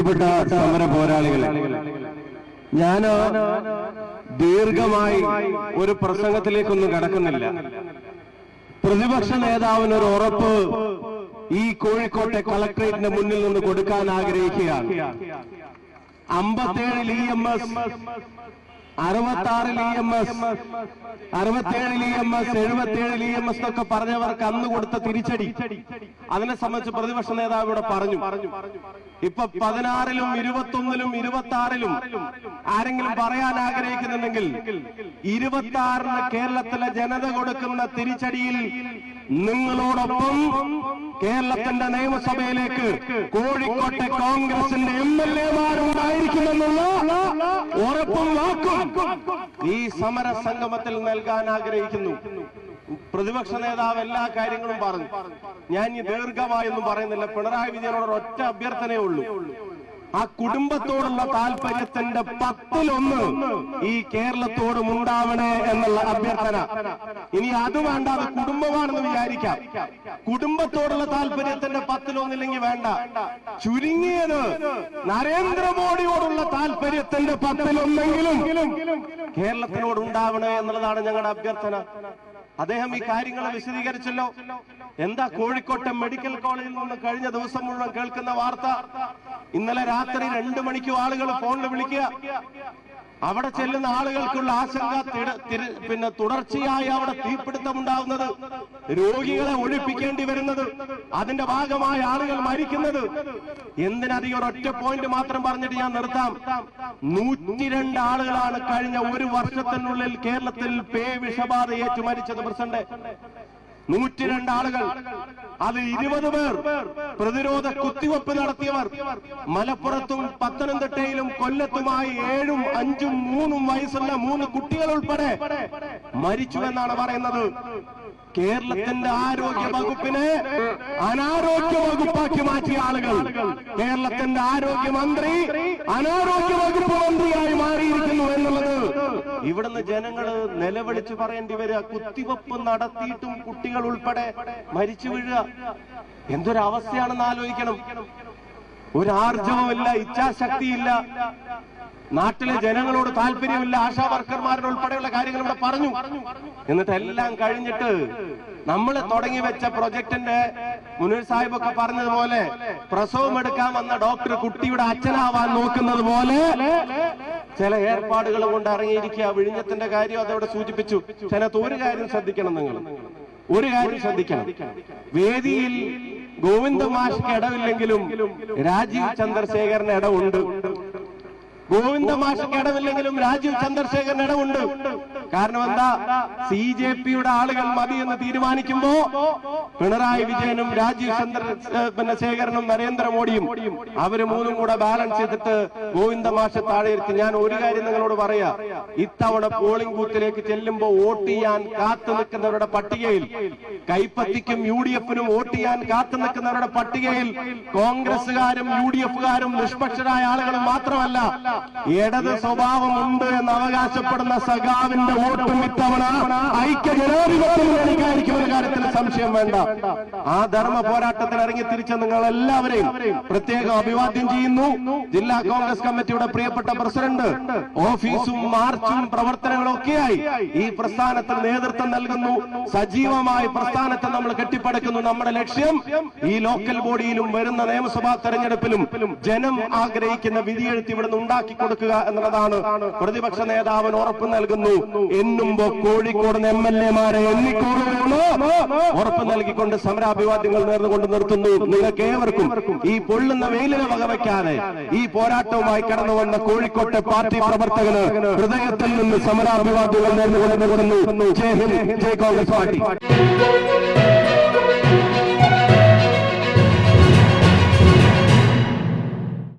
പ്രിയപ്പെട്ട സമര പോരാളികളെ, ഞാൻ ദീർഘമായി ഒരു പ്രസംഗത്തിലേക്കൊന്നും കടക്കുന്നില്ല. പ്രതിപക്ഷ നേതാവിന് ഒരു ഉറപ്പ് ഈ കോഴിക്കോട്ടെ കളക്ടറേറ്റിന്റെ മുന്നിൽ നിന്ന് കൊടുക്കാൻ ആഗ്രഹിക്കുകയാണ്. 57 EMS, 66 EMS, 67 EMS, 77 EMS എന്നൊക്കെ പറഞ്ഞവർക്ക് അന്ന് കൊടുത്ത തിരിച്ചടി, അതിനെ സംബന്ധിച്ച് പ്രതിപക്ഷ നേതാവ് ഇവിടെ പറഞ്ഞു. ഇപ്പൊ 16-ലും 21-ലും 26-ലും ആരെങ്കിലും പറയാൻ ആഗ്രഹിക്കുന്നുണ്ടെങ്കിൽ 26-ന് കേരളത്തിലെ ജനത കൊടുക്കുന്ന തിരിച്ചടിയിൽ നിങ്ങളോടൊപ്പം കേരളത്തിന്റെ നിയമസഭയിലേക്ക് കോഴിക്കോട്ടെ കോൺഗ്രസിന്റെ MLA-മാരുണ്ടായിരിക്കുമെന്നുള്ള ഉറപ്പും വാക്കും ഈ സമര സംഗമത്തിൽ നൽകാൻ ആഗ്രഹിക്കുന്നു. പ്രതിപക്ഷ നേതാവ് എല്ലാ കാര്യങ്ങളും പറഞ്ഞു. ഞാൻ ഈ ദീർഘമായൊന്നും പറയുന്നില്ല. പിണറായി വിജയനോട് ഒറ്റ അഭ്യർത്ഥനയേ ഉള്ളൂ. ആ കുടുംബത്തോടുള്ള താല്പര്യത്തിന്റെ 10-1 ഈ കേരളത്തോടും ഉണ്ടാവണേ എന്നുള്ള അഭ്യർത്ഥന. ഇനി അത് വേണ്ട, അത് കുടുംബമാണെന്ന് വിചാരിക്കാം. കുടുംബത്തോടുള്ള താല്പര്യത്തിന്റെ 10-1 ഇല്ലെങ്കിൽ വേണ്ട. ചുരുങ്ങിയത് നരേന്ദ്രമോദിയോടുള്ള താല്പര്യത്തിന്റെ 10-1 കേരളത്തിനോട് ഉണ്ടാവണേ എന്നുള്ളതാണ് ഞങ്ങളുടെ അഭ്യർത്ഥന. അദ്ദേഹം ഈ കാര്യങ്ങൾ വിശദീകരിച്ചല്ലോ. എന്താ കോഴിക്കോട്ടെ മെഡിക്കൽ കോളേജിൽ നിന്ന് കഴിഞ്ഞ ദിവസം മുഴുവൻ കേൾക്കുന്ന വാർത്ത? ഇന്നലെ രാത്രി 2 മണിക്ക് ആളുകൾ ഫോണിൽ വിളിക്കുക. അവിടെ ചെല്ലുന്ന ആളുകൾക്കുള്ള ആശങ്ക, തുടർച്ചയായി അവിടെ തീപിടുത്തമുണ്ടാകുന്നത്, രോഗികളെ ഒഴിപ്പിക്കേണ്ടി വരുന്നത്, അതിന്റെ ഭാഗമായി ആളുകൾ മരിക്കുന്നത്. എന്തിനധികം ഒരൊറ്റ പോയിന്റ് മാത്രം പറഞ്ഞിട്ട് ഞാൻ നിർത്താം. 102 ആളുകളാണ് കഴിഞ്ഞ 1 വർഷത്തിനുള്ളിൽ കേരളത്തിൽ വിഷബാധ ഏറ്റു മരിച്ചത്. പ്രസിഡന്റ്, 102 ആളുകൾ. അതിൽ 20 പേർ പ്രതിരോധ കുത്തിവെപ്പ് നടത്തിയവർ. മലപ്പുറത്തും പത്തനംതിട്ടയിലും കൊല്ലത്തുമായി 7ഉം 5ഉം 3ഉം വയസ്സുള്ള 3 കുട്ടികൾ ഉൾപ്പെടെ മരിച്ചുവെന്നാണ് പറയുന്നത്. കേരളത്തിന്റെ ആരോഗ്യ വകുപ്പിനെ അനാരോഗ്യ വകുപ്പാക്കി മാറ്റിയ ആളുകൾ, കേരളത്തിന്റെ ആരോഗ്യമന്ത്രി അനാരോഗ്യ വകുപ്പ് മന്ത്രിയായി മാറിയിരിക്കുന്നു എന്നുള്ളത് ഇവിടുന്ന് ജനങ്ങള് നിലവിളിച്ചു പറയേണ്ടി വരിക. കുത്തിവെപ്പ് നടത്തിയിട്ടും കുട്ടികൾ ഉൾപ്പെടെ മരിച്ചു വീഴുക. എന്തൊരവസ്ഥയാണെന്ന് ആലോചിക്കണം. ഒരു ആർജവുമില്ല, ഇച്ഛാശക്തിയില്ല, നാട്ടിലെ ജനങ്ങളോട് താല്പര്യമില്ല. ആശാ വർക്കർമാരുടെ ഉൾപ്പെടെയുള്ള കാര്യങ്ങൾ ഇവിടെ പറഞ്ഞു. എന്നിട്ട് എല്ലാം കഴിഞ്ഞിട്ട് നമ്മൾ തുടങ്ങി വെച്ച പ്രൊജക്ടിന്റെ മുനീർ സാഹിബൊക്കെ പറഞ്ഞതുപോലെ പ്രസവം എടുക്കാൻ വന്ന ഡോക്ടർ കുട്ടിയുടെ അച്ഛനാവാൻ നോക്കുന്നത് പോലെ ചില ഏർപ്പാടുകൾ കൊണ്ട് ഇറങ്ങിയിരിക്കുക. വിഴിഞ്ഞത്തിന്റെ കാര്യം അതവിടെ സൂചിപ്പിച്ചു. അതിനകത്ത് ഒരു കാര്യം ശ്രദ്ധിക്കണം. നിങ്ങൾ ഒരു കാര്യം ശ്രദ്ധിക്കണം. വേദിയിൽ ഗോവിന്ദ മാഷ്ക്ക് ഇടവില്ലെങ്കിലും രാജീവ് ചന്ദ്രശേഖരന് ഇടവുണ്ട്. ഗോവിന്ദ മാഷ്ക്ക് ഇടവില്ലെങ്കിലും രാജീവ് ചന്ദ്രശേഖരന് ഇടവുണ്ട്. കാരണം എന്താ? CJPയുടെ ആളുകൾ മതി എന്ന് തീരുമാനിക്കുമ്പോ പിണറായി വിജയനും രാജീവ് ചന്ദ്രശേഖരനും നരേന്ദ്രമോദിയും അവര് 3ഉം കൂടെ ബാലൻസ് ചെയ്തിട്ട് ഗോവിന്ദ മാഷ് താഴെ ഇരുത്തി. ഞാൻ ഒരു കാര്യം നിങ്ങളോട് പറയാ. ഇത്തവണ പോളിംഗ് ബൂത്തിലേക്ക് ചെല്ലുമ്പോ വോട്ട് ചെയ്യാൻ കാത്തു നിൽക്കുന്നവരുടെ പട്ടികയിൽ, കൈപ്പത്തിക്കും UDF-നും വോട്ട് ചെയ്യാൻ കാത്തു നിൽക്കുന്നവരുടെ പട്ടികയിൽ കോൺഗ്രസുകാരും UDF-കാരും നിഷ്പക്ഷരായ ആളുകളും മാത്രമല്ല, ഇടത് സ്വഭാവമുണ്ട് എന്ന് അവകാശപ്പെടുന്ന സഖാവിന്റെ വോട്ടും ഇത്തവണ ഐക്യ ജനാധിപത്യ മുന്നണിക്കായിരിക്കുമെന്ന കാര്യത്തിൽ സംശയം വേണ്ട. ആ ധർമ്മ പോരാട്ടത്തിൽ ഇറങ്ങി തിരിച്ച നിങ്ങൾ എല്ലാവരെയും പ്രത്യേകം അഭിവാദ്യം ചെയ്യുന്നു. ജില്ലാ കോൺഗ്രസ് കമ്മിറ്റിയുടെ പ്രിയപ്പെട്ട പ്രസിഡന്റ് ഓഫീസും മാർച്ചും പ്രവർത്തനങ്ങളും ഒക്കെയായി ഈ പ്രസ്ഥാനത്തിന് നേതൃത്വം നൽകുന്നു. സജീവമായി പ്രസ്ഥാനത്തെ നമ്മൾ കെട്ടിപ്പടുക്കുന്നു. നമ്മുടെ ലക്ഷ്യം ഈ ലോക്കൽ ബോഡിയിലും വരുന്ന നിയമസഭാ തെരഞ്ഞെടുപ്പിലും ജനം ആഗ്രഹിക്കുന്ന വിധിയെഴുത്ത് ഇവിടുന്ന് ഉണ്ടാക്കി കൊടുക്കുക എന്നുള്ളതാണ് പ്രതിപക്ഷ നേതാവിന് ഉറപ്പ് നൽകുന്നു. എന്നുമ്പോ കോഴിക്കോട് MLA-മാരെ എണ്ണിക്കോളുമെന്ന് ഉറപ്പ് നൽകിക്കൊണ്ട് സമരാഭിവാദ്യങ്ങൾ നേർന്നുകൊണ്ട് നിർത്തുന്നു. നിങ്ങൾക്ക് ഏവർക്കും ഈ പൊള്ളുന്ന വെയിലിനെ വകവയ്ക്കാതെ ഈ പോരാട്ടവുമായി കടന്നു വന്ന കോഴിക്കോട്ടെ പാർട്ടി പ്രവർത്തകന് ഹൃദയത്തിൽ നിന്ന് സമരാഭിവാദ്യങ്ങൾ നേർന്നുകൊണ്ട് നിർത്തുന്നു. ജയ് ഹിന്ദ്, ജയ് കോൺഗ്രസ് പാർട്ടി.